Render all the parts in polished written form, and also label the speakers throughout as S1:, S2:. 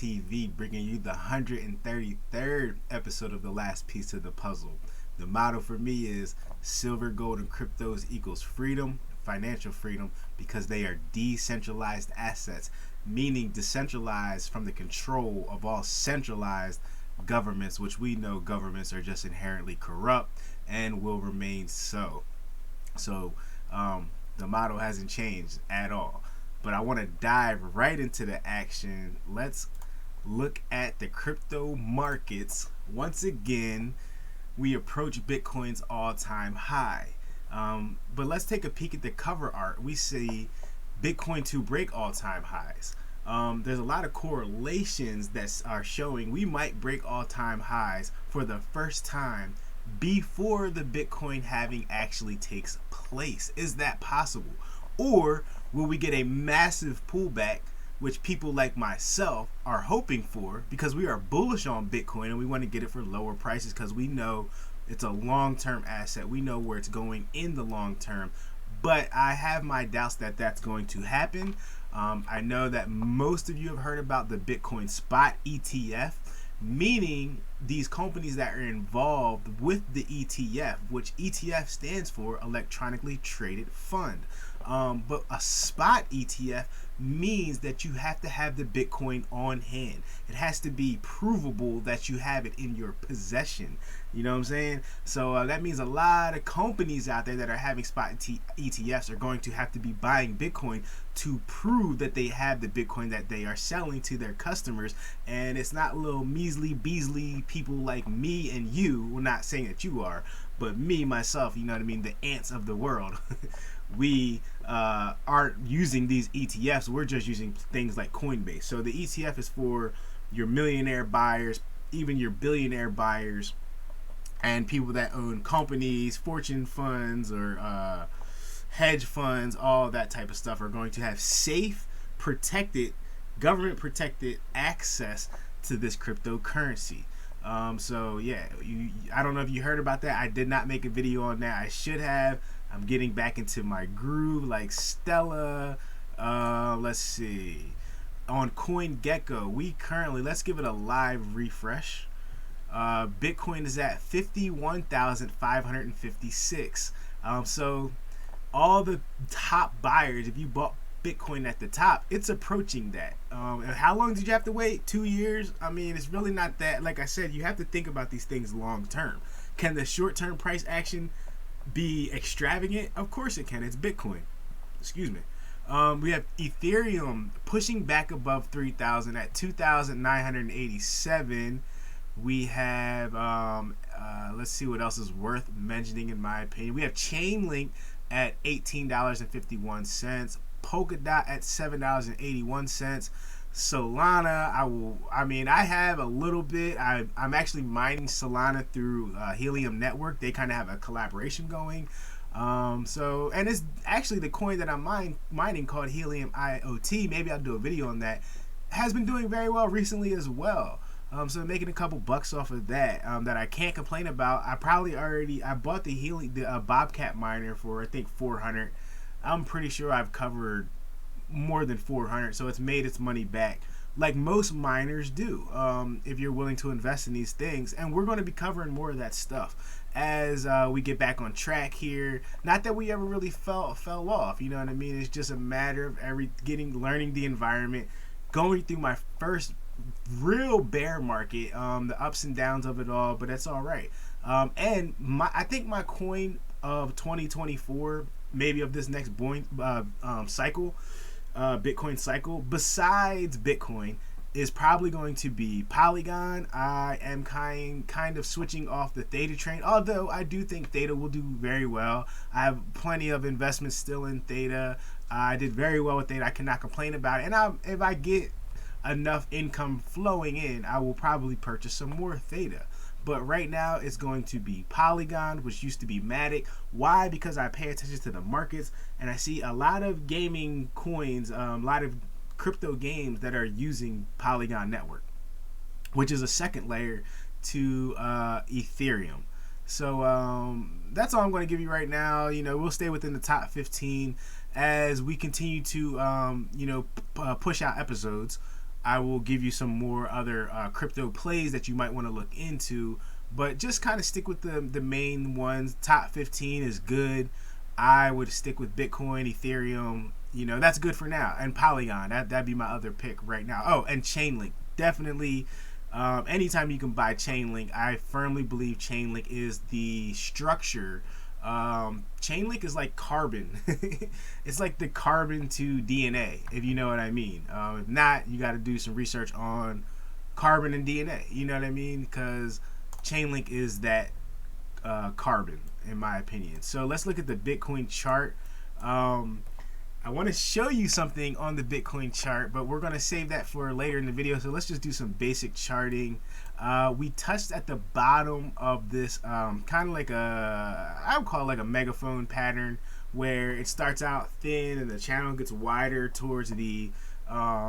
S1: TV, bringing you the 133rd episode of The Last Piece of the Puzzle. The motto for me is silver, gold, and cryptos equals freedom, financial freedom, because they are decentralized assets, meaning decentralized from the control of all centralized governments, which we know governments are just inherently corrupt and will remain so. The motto hasn't changed at all. But I want to dive right into the action. Let's look at the crypto markets. Once again, we approach Bitcoin's all-time high. But let's take a peek at the cover art. We see Bitcoin to break all-time highs. There's a lot of correlations that are showing we might break all-time highs for the first time before the Bitcoin halving actually takes place. Is that possible? Or will we get a massive pullback, which people like myself are hoping for, because we are bullish on Bitcoin and we want to get it for lower prices because we know it's a long-term asset. We know where it's going in the long term. But I have my doubts that that's going to happen. I know that most of you have heard about the Bitcoin spot ETF, meaning these companies that are involved with the ETF, which ETF stands for electronically traded fund. But a spot ETF means that you have to have the Bitcoin on hand. It has to be provable that you have it in your possession. You know what I'm saying? So that means a lot of companies out there that are having spot ETFs are going to have to be buying Bitcoin to prove that they have the Bitcoin that they are selling to their customers. And it's not little measly Beasley people like me and you. We're not saying that you are, but me, myself, you know what I mean? The ants of the world. We aren't using these ETFs. We're just using things like Coinbase. So the ETF is for your millionaire buyers, even your billionaire buyers, and people that own companies, fortune funds, or hedge funds. All that type of stuff are going to have safe, protected, government protected access to this cryptocurrency. So yeah, I don't know if you heard about that. I did not make a video on that. I should have. I'm getting back into my groove like Stella. Let's see. On CoinGecko, we currently, let's give it a live refresh. Bitcoin is at 51,556. So all the top buyers, if you bought Bitcoin at the top, it's approaching that. How long did you have to wait? 2 years? I mean, it's really not that. Like I said, you have to think about these things long term. Can the short term price action be extravagant? Of course it can. It's Bitcoin. Excuse me. We have Ethereum pushing back above 3,000 at 2,987. We have let's see what else is worth mentioning in my opinion. We have Chainlink at $18.51, Polkadot at $7.81. Solana, I have a little bit. I'm actually mining Solana through Helium Network. They kind of have a collaboration going. And it's actually the coin that I'm mining called Helium IoT. Maybe I'll do a video on that. Has been doing very well recently as well. So making a couple bucks off of that that I can't complain about. I bought the Bobcat miner for I think 400. I'm pretty sure I've covered more than 400, so it's made its money back like most miners do, if you're willing to invest in these things. And we're going to be covering more of that stuff as we get back on track here. Not that we ever really fell off, you know what I mean? It's just a matter of learning the environment, going through my first real bear market, the ups and downs of it all, but that's all right. And I think my coin of 2024, maybe of this next cycle, Bitcoin cycle, besides Bitcoin, is probably going to be Polygon. I am kind of switching off the Theta train, although I do think Theta will do very well. I have plenty of investments still in Theta. I did very well with Theta. I cannot complain about it. And if I get enough income flowing in, I will probably purchase some more Theta. But right now it's going to be Polygon, which used to be Matic. Why? Because I pay attention to the markets and I see a lot of gaming coins, a lot of crypto games that are using Polygon network, which is a second layer to Ethereum. So that's all I'm going to give you right now. We'll stay within the top 15 as we continue to push out episodes. I will give you some more other crypto plays that you might want to look into. But just kind of stick with the main ones. Top 15 is good. I would stick with Bitcoin, Ethereum. That's good for now. And Polygon. That'd be my other pick right now. Oh, and Chainlink. Definitely. Anytime you can buy Chainlink, I firmly believe Chainlink is the structure. Chainlink is like carbon. It's like the carbon to DNA, if you know what I mean. If not, you got to do some research on carbon and DNA. You know what I mean? Because Chainlink is that carbon, in my opinion. So let's look at the Bitcoin chart. I want to show you something on the Bitcoin chart, but we're going to save that for later in the video. So let's just do some basic charting. We touched at the bottom of this kind of like I would call it like a megaphone pattern, where it starts out thin and the channel gets wider towards the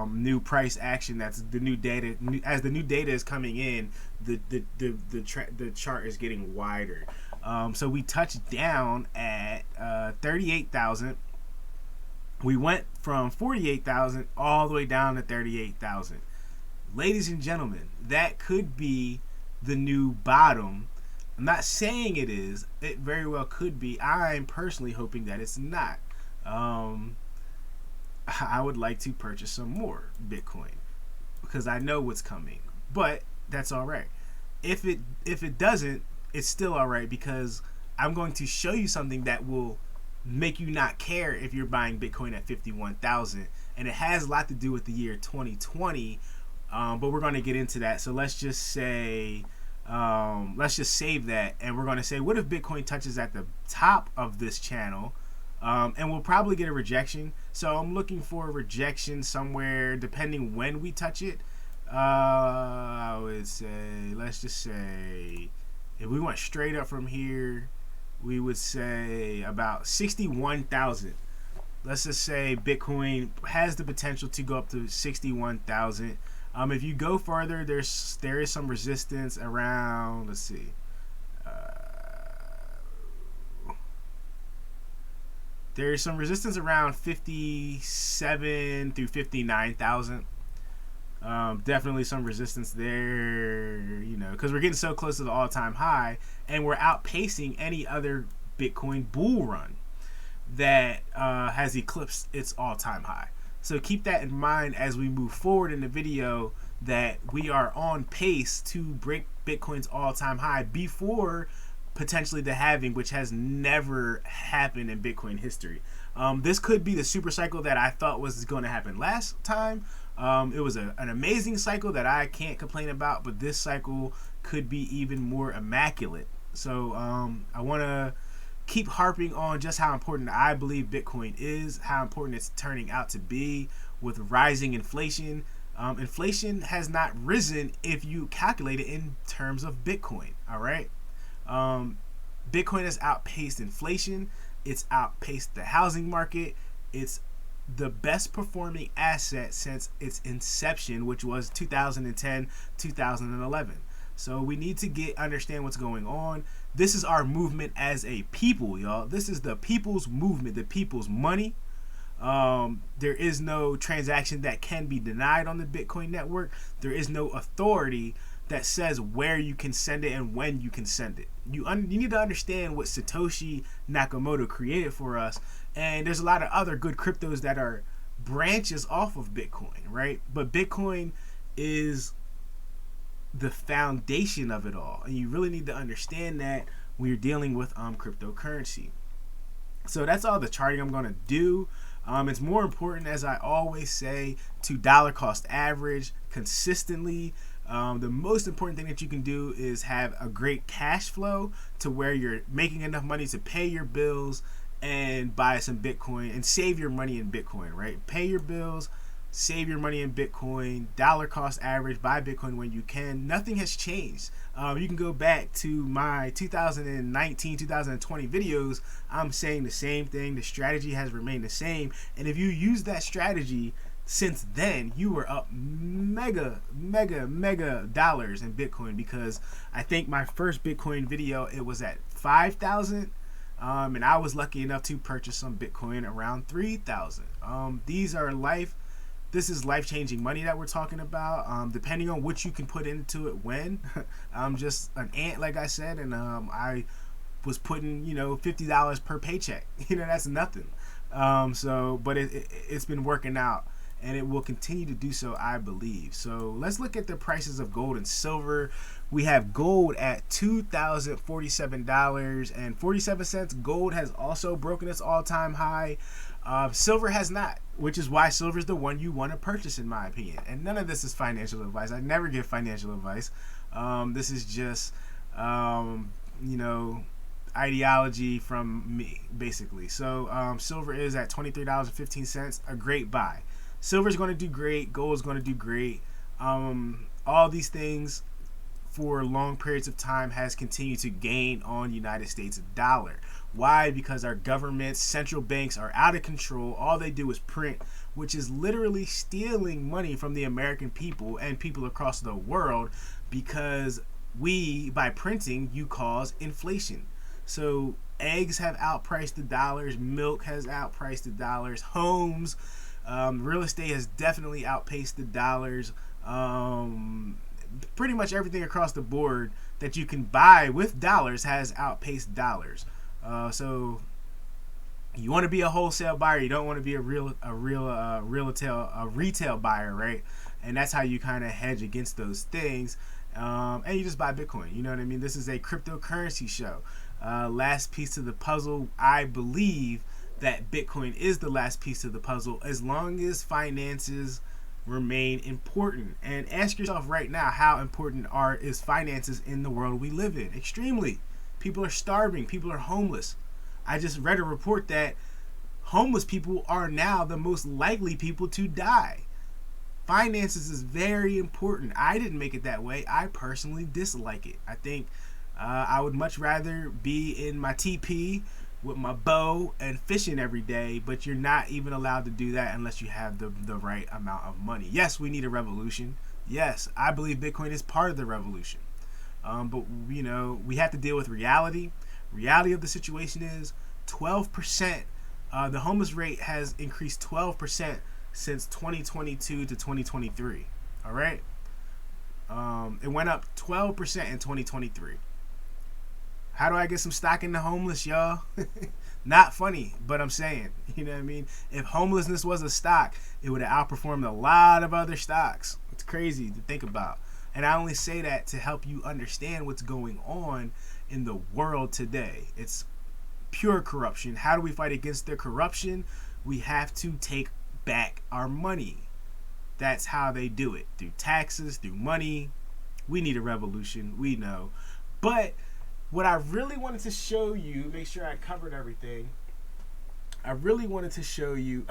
S1: new price action. That's the new data. As the new data is coming in, the chart is getting wider. So we touched down at 38,000. We went from 48,000 all the way down to 38,000. Ladies and gentlemen, that could be the new bottom. I'm not saying it is. It very well could be. I'm personally hoping that it's not. I would like to purchase some more Bitcoin because I know what's coming. But that's all right. If it doesn't, it's still all right, because I'm going to show you something that will make you not care if you're buying Bitcoin at 51,000, and it has a lot to do with the year 2020. But we're going to get into that. So let's just say, let's just save that, and we're going to say, what if Bitcoin touches at the top of this channel? And we'll probably get a rejection. So I'm looking for a rejection somewhere, depending when we touch it. I would say, let's just say, if we went straight up from here, we would say about 61,000. Let's just say Bitcoin has the potential to go up to 61,000. If you go further, there is some resistance around. Let's see. There is some resistance around 57 through 59,000. Definitely some resistance there, because we're getting so close to the all-time high, and we're outpacing any other Bitcoin bull run that has eclipsed its all-time high. So keep that in mind as we move forward in the video, that we are on pace to break Bitcoin's all-time high before potentially the halving, which has never happened in Bitcoin history. This could be the super cycle that I thought was going to happen last time. It was an amazing cycle that I can't complain about, but this cycle could be even more immaculate. So I want to keep harping on just how important I believe Bitcoin is, how important it's turning out to be with rising inflation. Inflation has not risen if you calculate it in terms of Bitcoin. All right. Bitcoin has outpaced inflation. It's outpaced the housing market. It's the best performing asset since its inception, which was 2010, 2011. So we need to understand what's going on. This is our movement as a people, y'all. This is the people's movement, the people's money. There is no transaction that can be denied on the Bitcoin network. There is no authority that says where you can send it and when you can send it. You need to understand what Satoshi Nakamoto created for us. And there's a lot of other good cryptos that are branches off of Bitcoin, right? But Bitcoin is the foundation of it all. And you really need to understand that when you're dealing with cryptocurrency. So that's all the charting I'm going to do. It's more important, as I always say, to dollar cost average consistently. The most important thing that you can do is have a great cash flow to where you're making enough money to pay your bills and buy some Bitcoin and save your money in Bitcoin, right? Pay your bills, save your money in Bitcoin, dollar cost average, buy Bitcoin when you can. Nothing has changed. You can go back to my 2019, 2020 videos. I'm saying the same thing. The strategy has remained the same. And if you use that strategy since then, you were up mega dollars in Bitcoin, because I think my first Bitcoin video, it was at 5,000. And I was lucky enough to purchase some Bitcoin around 3,000. These are this is life-changing money that we're talking about. Depending on what you can put into it when. I'm just an ant, like I said, and I was putting, $50 per paycheck. That's nothing. But it's been working out, and it will continue to do so, I believe. So let's look at the prices of gold and silver. We have gold at $2,047.47. Gold has also broken its all-time high. Silver has not, which is why silver is the one you want to purchase, in my opinion. And none of this is financial advice. I never give financial advice. This is just, ideology from me, basically. So silver is at $23.15, a great buy. Silver is going to do great. Gold is going to do great. All these things for long periods of time has continued to gain on United States dollar. Why? Because our governments, central banks are out of control. All they do is print, which is literally stealing money from the American people and people across the world, because by printing, you cause inflation. So eggs have outpriced the dollars, milk has outpriced the dollars, homes, real estate has definitely outpaced the dollars. Pretty much everything across the board that you can buy with dollars has outpaced dollars. So you want to be a wholesale buyer, you don't want to be a retail buyer, right? And that's how you kind of hedge against those things. And you just buy Bitcoin. You know what I mean? This is a cryptocurrency show. Last piece of the puzzle. I believe that Bitcoin is the last piece of the puzzle, as long as finances remain important. And ask yourself right now, how important is finances in the world we live in? Extremely. People are starving. People are homeless. I just read a report that homeless people are now the most likely people to die. Finances is very important. I didn't make it that way. I personally dislike it. I think I would much rather be in my TP with my bow and fishing every day, but you're not even allowed to do that unless you have the right amount of money. Yes, we need a revolution. Yes, I believe Bitcoin is part of the revolution. But we have to deal with reality. Reality of the situation is 12%. The homeless rate has increased 12% since 2022 to 2023. All right. It went up 12% in 2023. How do I get some stock in the homeless, y'all? Not funny, but I'm saying, you know what I mean? If homelessness was a stock, it would have outperformed a lot of other stocks. It's crazy to think about. And I only say that to help you understand what's going on in the world today. It's pure corruption. How do we fight against the corruption? We have to take back our money. That's how they do it. Through taxes, through money. We need a revolution. We know. But what I really wanted to show you, make sure I covered everything. I really wanted to show you,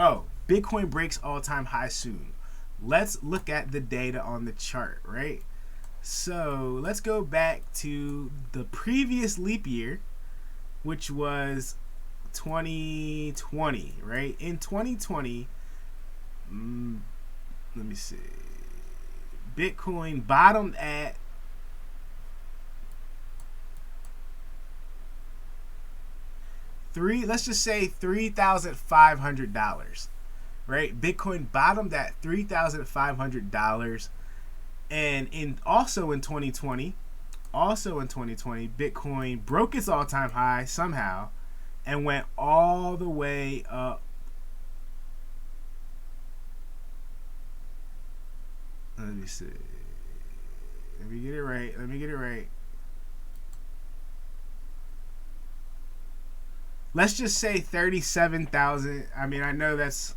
S1: Bitcoin breaks all-time high soon. Let's look at the data on the chart, right? So let's go back to the previous leap year, which was 2020, right? In 2020, let me see, Bitcoin bottomed at let's just say $3,500, right? Bitcoin bottomed at $3,500, and also in 2020, Bitcoin broke its all-time high somehow and went all the way up. Let me see. Let me get it right. Let's just say 37,000. I mean, I know it's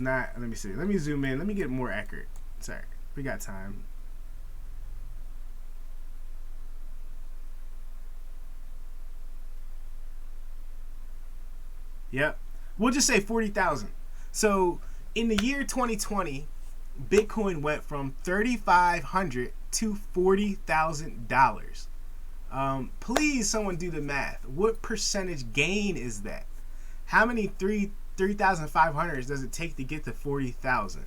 S1: not. Let me see. Let me zoom in. Let me get more accurate. Sorry. We got time. Yep. We'll just say 40,000. So in the year 2020, Bitcoin went from $3,500 to $40,000. Please, someone do the math. What percentage gain is that? How many 3,500s does it take to get to 40,000?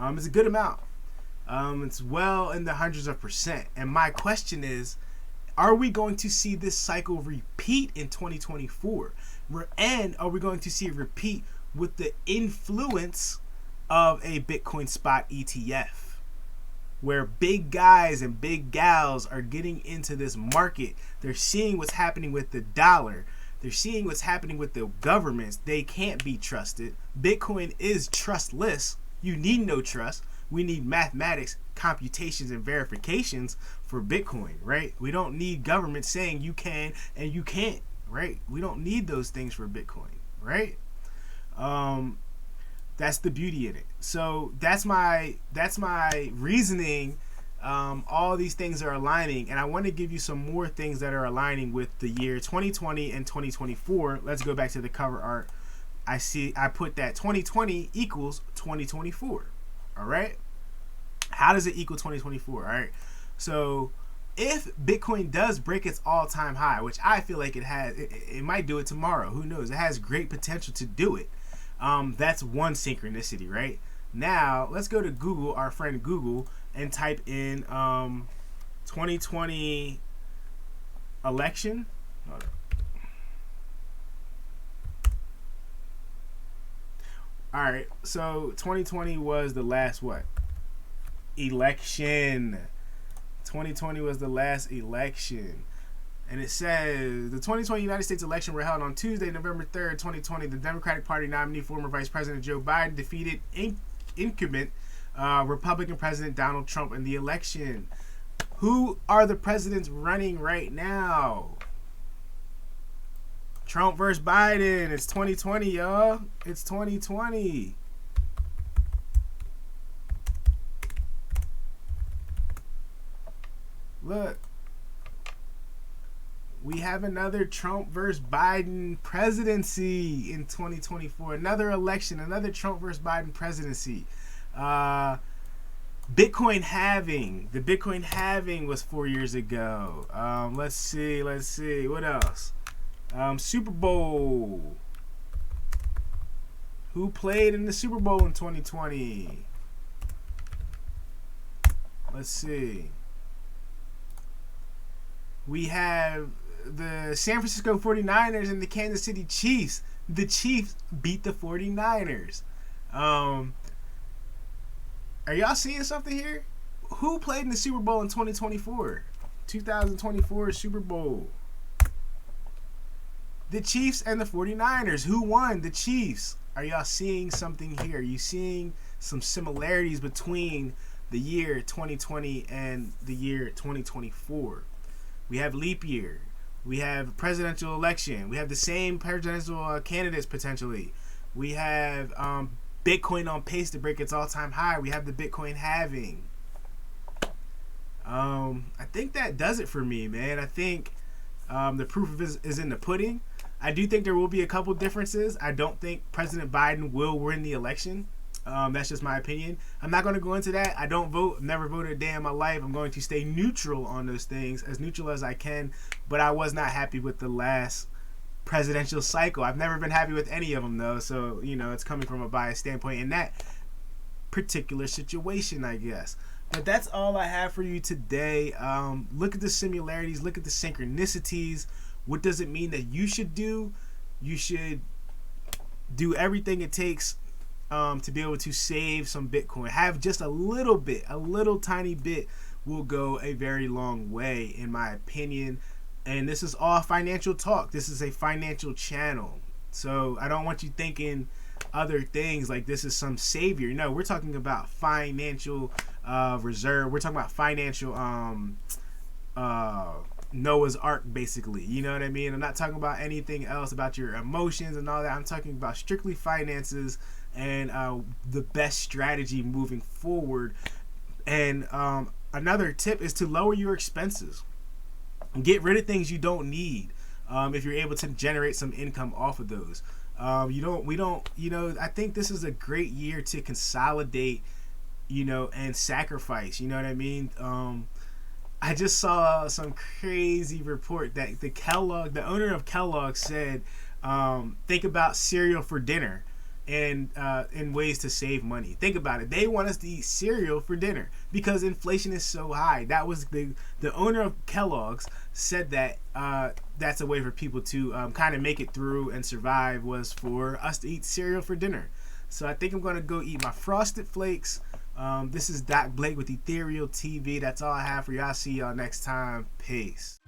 S1: It's a good amount. It's well in the hundreds of percent. And my question is, are we going to see this cycle repeat in 2024? And are we going to see it repeat with the influence of a Bitcoin spot ETF, where big guys and big gals are getting into this market. They're seeing what's happening with the dollar. They're seeing what's happening with the governments. They can't be trusted. Bitcoin is trustless. You need no trust. We need mathematics, computations, and verifications for Bitcoin, right? We don't need government saying you can and you can't, right? We don't need those things for Bitcoin, right? That's the beauty in it. So that's my reasoning. All these things are aligning, and I want to give you some more things that are aligning with the year 2020 and 2024. Let's go back to the cover art. I put that 2020 equals 2024. All right. How does it equal 2024? All right. So if Bitcoin does break its all-time high, which I feel like it has, it might do it tomorrow. Who knows? It has great potential to do it. That's one synchronicity, right? Now let's go to Google, our friend Google, and type in 2020 election. All right, so 2020 was the last what? Election. 2020 was the last election. And it says the 2020 United States election were held on Tuesday, November 3rd, 2020. The Democratic Party nominee, former Vice President Joe Biden, defeated incumbent Republican President Donald Trump in the election. Who are the presidents running right now? Trump versus Biden. It's 2020, y'all. It's 2020. Look. We have another Trump versus Biden presidency in 2024. Another election, another Trump versus Biden presidency. Bitcoin halving. The Bitcoin halving was 4 years ago. Let's see. What else? Super Bowl. Who played in the Super Bowl in 2020? Let's see. We have the San Francisco 49ers and the Kansas City Chiefs. The Chiefs beat the 49ers. Are y'all seeing something here? Who played in the Super Bowl in 2024? 2024 Super Bowl. The Chiefs and the 49ers. Who won? The Chiefs. Are y'all seeing something here? Are you seeing some similarities between the year 2020 and the year 2024? We have leap year. We have presidential election. We have the same presidential candidates potentially. We have Bitcoin on pace to break its all-time high. We have the Bitcoin halving. I think that does it for me, man. I think the proof is in the pudding. I do think there will be a couple differences. I don't think President Biden will win the election. That's just my opinion. I'm not going to go into that. I don't vote. I've never voted a day in my life. I'm going to stay neutral on those things, as neutral as I can. But I was not happy with the last presidential cycle. I've never been happy with any of them, though. So, it's coming from a biased standpoint in that particular situation, I guess. But that's all I have for you today. Look at the similarities. Look at the synchronicities. What does it mean that you should do? You should do everything it takes to be able to save some Bitcoin. Have just a little bit, a little tiny bit will go a very long way, in my opinion. And this is all financial talk. This is a financial channel. So I don't want you thinking other things like this is some savior. No, we're talking about financial reserve. We're talking about financial Noah's Ark, basically. You know what I mean? I'm not talking about anything else about your emotions and all that. I'm talking about strictly finances and the best strategy moving forward. And another tip is to lower your expenses. Get rid of things you don't need if you're able to generate some income off of those. I think this is a great year to consolidate, and sacrifice. You know what I mean? I just saw some crazy report that the owner of Kellogg said, think about cereal for dinner and in ways to save money. Think about it. They want us to eat cereal for dinner because inflation is so high. That was the owner of Kellogg's said that that's a way for people to kind of make it through and survive, was for us to eat cereal for dinner. So I think I'm going to go eat my Frosted Flakes. This is Doc Blake with Ethereal TV. That's all I have for y'all. See y'all next time. Peace.